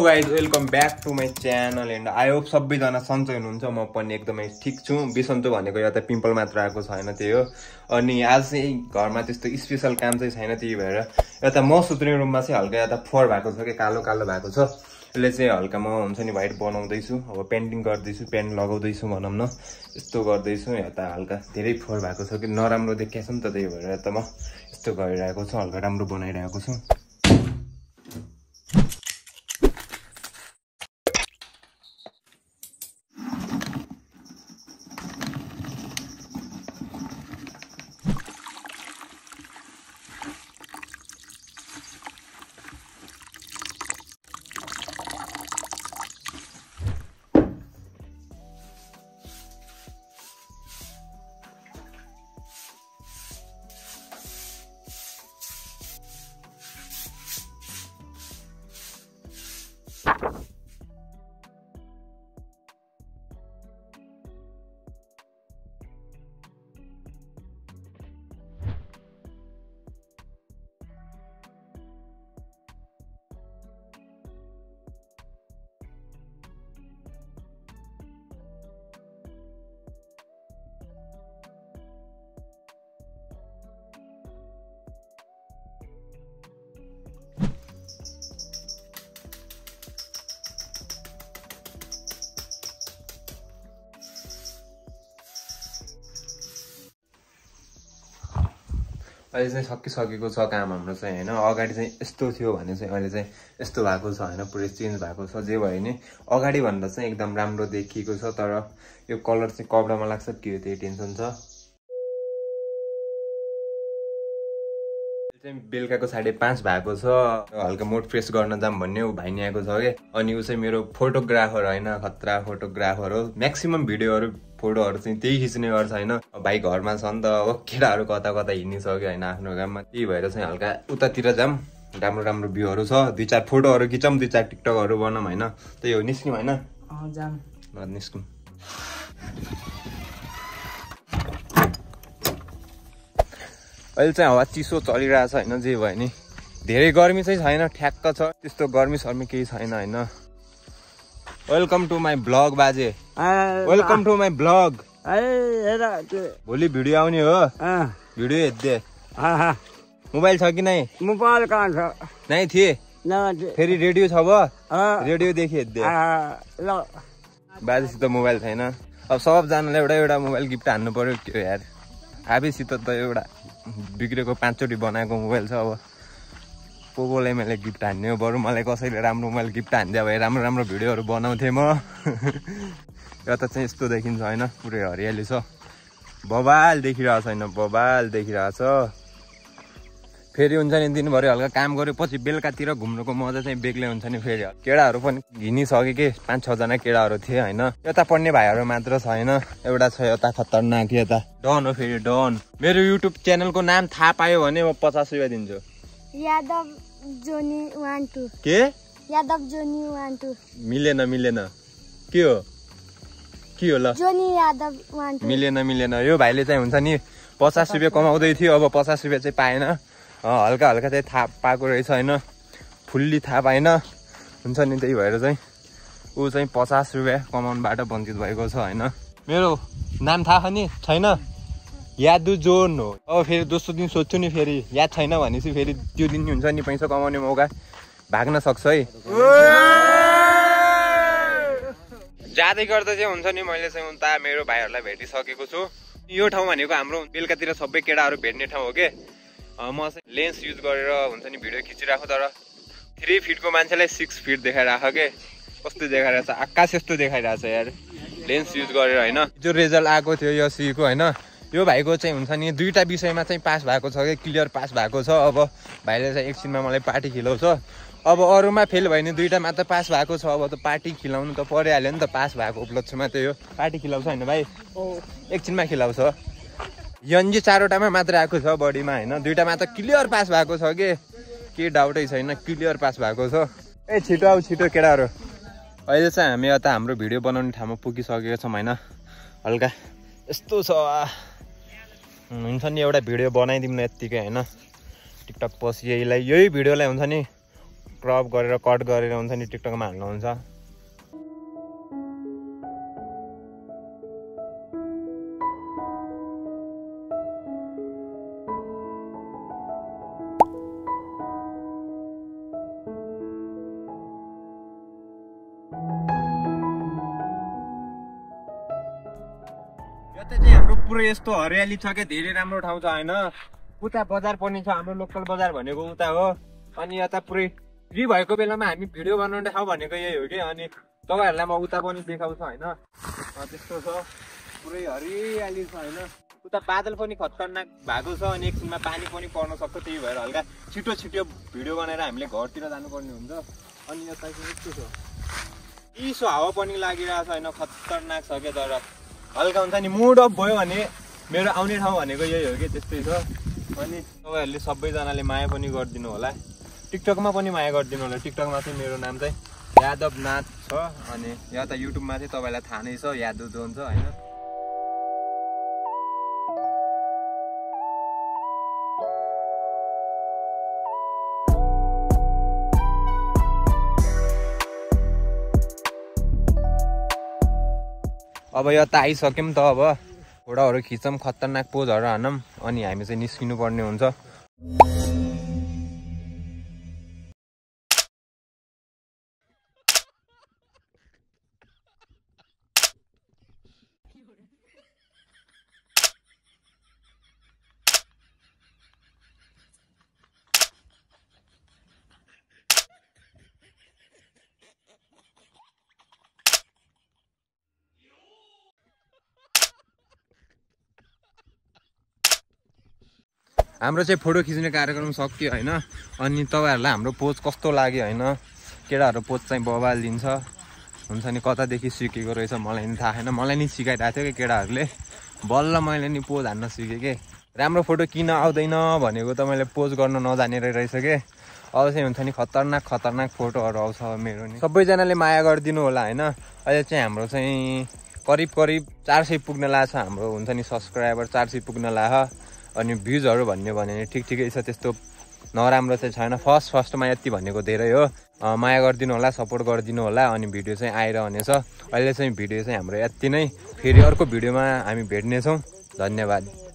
Guys welcome back to my channel and I hope सबैजना सन्चै हुनुहुन्छ। म पनि एकदमै ठिक छु। बिसन्चो भनेको एउटा पिम्पल मात्र आएको छैन, त्यही हो। अनि आज चाहिँ घरमा त्यस्तो स्पेसल काम चाहिँ छैन, त्यही भएर यता म सुत्ने रुममा चाहिँ हल्का यता फोहोर भएको छ कि कालो कालो भएको छ। यसले चाहिँ हल्का म हुन्छ नि व्हाइट बनाउँदैछु, अब पेन्टिङ गर्दैछु, पेन्ट लगाउँदैछु भनौँ न, यस्तो गर्दैछु। यता हल्का धेरै फोहोर भएको छ कि नराम्रो देखिएको छ नि त, त्यही भएर यता म यस्तो गरिरहेको छु, हल्का राम्रो बनाइरहेको छु। अहिले चाहिँ सकिसकेको छ काम हाम्रो चाहिँ होइन। अगाडि चाहिँ यस्तो थियो भने चाहिँ अहिले चाहिँ यस्तो भएको छ होइन, पुरै चेन्ज भएको छ। जे भयो नि अगाडि भन्दा चाहिँ एकदम राम्रो देखिएको छ, तर यो कलर चाहिँ कपडामा लाग्छ के हो त्यही टेन्सन छ। चाहिँ बेलुकाको 5:30 भएको छ, हल्का मुड फ्रेस गर्न जाम भन्ने ऊ भाइ नि आएको छ कि। अनि ऊ चाहिँ मेरो फोटोग्राफर होइन, खतरा फोटोग्राफर हो। म्याक्सिमम भिडियोहरू फोटोहरू चाहिँ त्यही खिच्ने गर्छ होइन। भाइ घरमा छ नि त, अब केटाहरू कता कता हिँडिसक्यो होइन आफ्नो काममा, त्यही भएर चाहिँ हल्का उतातिर जाम, राम्रो राम्रो भ्यूहरू छ, 2-4 फोटोहरू खिचौँ, 2-4 टिकटकहरू बनाऊँ होइन। त्यही हो, निस्क्यौँ होइन, निस्क्यौँ। अहिले चाहिँ हावा चिसो चलिरहेछ होइन, जे भयो नि धेरै गर्मी चाहिँ छैन, ठ्याक्क छ, त्यस्तो गर्मी सर्मी केही छैन होइन। वेलकम टु माई ब्लग बाजे, वेलकम टु माई ब्लग। भोलि भिडियो आउने हो, भिडियो हेर्दे। मोबाइल छ कि नै? मोबाइल कहाँ छ? नै थिए, फेरि रेडियो छ भ, रेडियोदेखि हेर्दे। बाजेसित मोबाइल छैन, अब सबजनालाई एउटा एउटा मोबाइल गिफ्ट हान्नु पर्यो के यार। आफैसित त एउटा बिग्रेको 5 चोटि बनाएको मोबाइल छ, अब कोलाई मैले गिफ्ट हान्ने हो। बरु मलाई कसैले राम्रो मोबाइल गिफ्ट हान्दियो भए राम्रो राम्रो भिडियोहरू बनाउँथेँ म। यता चाहिँ यस्तो देखिन्छ होइन, पुरै हरियाली छ, बबाल देखिरहेछ होइन, बबाल देखिरहेछ। फेरि हुन्छ नि दिनभरि हल्का काम गऱ्यो पछि बेलुकातिर घुम्नुको मजा चाहिँ बेग्लै हुन्छ नि। फेरि केटाहरू पनि हिँडिसक्यो कि 5-6 जना केटाहरू थिए होइन। यता पढ्ने भाइहरू मात्र छैन, एउटा छ यता खतरनाक, यता डन हो। फेरि डन। मेरो युट्युब च्यानलको नाम थाहा पायो भने म 50 रुपियाँ दिन्छु। यादव जोनी 12 के? यादव जोनी 12 मिलेन मिलेन, के हो के हो? ल जोनी यादव 12 मिलेन। यो भाइले चाहिँ हुन्छ नि 50 रुपियाँ कमाउँदै थियो, अब 50 रुपियाँ चाहिँ पाएन। हल्का हल्का चाहिँ थाहा पाएको रहेछ होइन, फुल्ली थाहा पाएन हुन्छ नि। त्यही भएर चाहिँ ऊ चाहिँ 50 रुपियाँ कमाउनुबाट वञ्चित भएको छ होइन। मेरो नाम थाहा छ नि? छैन, यादु जोन हो। अब फेरि दोस्रो दिन सोध्छु नि, फेरि याद छैन भनेपछि फेरि त्यो दिन हुन्छ नि पैसा कमाउने मौका भाग्न सक्छ है। जाँदै गर्दा चाहिँ हुन्छ नि मैले चाहिँ उता मेरो भाइहरूलाई भेटिसकेको छु। यो ठाउँ भनेको हाम्रो बेलुकातिर सबै केटाहरू भेट्ने ठाउँ हो कि। म चाहिँ लेन्स युज गरेर हुन्छ नि भिडियो खिचिरहेको, तर 3 फिटको मान्छेलाई 6 फिट देखाइरहेको के। कस्तो देखाइरहेछ, आकाश यस्तो देखाइरहेछ यार, लेन्स युज गरेर होइन। जो रिजल्ट आएको थियो यो सीको होइन, यो भाइको चाहिँ हुन्छ नि 2टा विषयमा चाहिँ पास भएको छ कि, क्लियर पास भएको छ। अब भाइले चाहिँ एकछिनमा मलाई पार्टी खिलाउँछ। अब अरूमा फेल भयो नि, 2टामा त पास भएको छ, अब त पार्टी खिलाउनु त परिहाल्यो नि त। पास भएको उपलक्ष्यमा त्यही हो, पार्टी खिलाउँछ होइन भाइ? एकछिनमा खिलाउँछ। यन्जी 4वटामा मात्र आएको छ बडीमा होइन, 2टामा त क्लियर पास भएको छ के डाउटै छैन, क्लियर पास भएको छ। ए छिटो आऊ छिटो केटाहरू। अहिले चाहिँ हामी यता हाम्रो भिडियो बनाउने ठाउँमा पुगिसकेको छौँ होइन। हल्का यस्तो छ हुन्छ नि, एउटा भिडियो बनाइदिउँ न यत्तिकै होइन। टिकटक पछि यही भिडियोलाई हुन्छ नि क्रप गरेर कट गरेर हुन्छ नि टिकटकमा हाल्नुहुन्छ। यता चाहिँ हाम्रो पुरै यस्तो हरियाली छ के धेरै राम्रो ठाउँ छ हैन। उता बजार पनि छ, हाम्रो लोकल बजार भनेको उता हो। अनि यता पुरै फ्री भएको बेलामा हामी भिडियो बनाउने ठाउँ भनेको यही हो कि। अनि तपाईहरुलाई म उता पनि देखाउँछु हैन। त्यस्तो छ, पुरै हरियाली छ हैन। उता बादल पनि खतरनाक भएको छ अनि एकछिनमा पानी पनि पर्न सक्छ, त्यही भएर हल्का छिटो छिटो भिडियो बनाएर हामीले घरतिर जानुपर्ने हुन्छ। अनि यता चाहिँ यस्तो छ, चिसो हावा पनि लागिरहेको छ हैन, खतरनाक छ के। तर हल्का हुन्छ नि मुड अफ भयो भने मेरो आउने ठाउँ भनेको यही हो कि, त्यस्तै छ। अनि तपाईहरुले सबैजनाले माया पनि गरिदिनु होला, टिकटकमा पनि माया गरिदिनु होला। टिकटकमा चाहिँ मेरो नाम चाहिँ यादव नाथ छ। अनि यहाँ त युट्युबमा चाहिँ तपाईलाई थाहा नै छ, यादव जोन छ हैन। अब यता आइसक्यौँ त, अब फोटोहरू खिचौँ, खतरनाक पोजहरू हानौँ, अनि हामी चाहिँ निस्किनु पर्ने हुन्छ। हाम्रो चाहिँ फोटो खिच्ने कार्यक्रम सक्यो हैन। अनि तपाईहरुलाई हाम्रो पोज कस्तो लाग्यो हैन। केटाहरु पोज चाहिँ बवाल दिन्छ, हुन्छ नि कतादेखि सिकेको रहेछ मलाई नि थाहा छैन। मलाई नि सिकाइरहेको थियो कि केटाहरुले, बल्ल मैले नि पोज हान्न सिकेँ के। राम्रो फोटो किन आउँदैन भनेको त मैले पोज गर्न नजानेर रहेछ के। अब चाहिँ हुन्छ नि खतरनाक खतरनाक फोटोहरू आउँछ मेरो नि। सबैजनाले माया गरिदिनु होला हैन। अहिले चाहिँ हाम्रो चाहिँ करिब 400 पुग्न लाग्छ हाम्रो, हुन्छ नि सब्सक्राइबर 400 पुग्न लाग्छ। अनि भ्युजहरू भन्ने भने ठिकै छ, त्यस्तो नराम्रो चाहिँ छैन। फर्स्टमा यति भनेको धेरै हो। माया गरिदिनु होला, सपोर्ट गरिदिनु होला। अनि भिडियो चाहिँ आइरहनेछ। अहिले चाहिँ भिडियो चाहिँ हाम्रो यति नै। फेरि अर्को भिडियोमा हामी भेट्नेछौँ। धन्यवाद।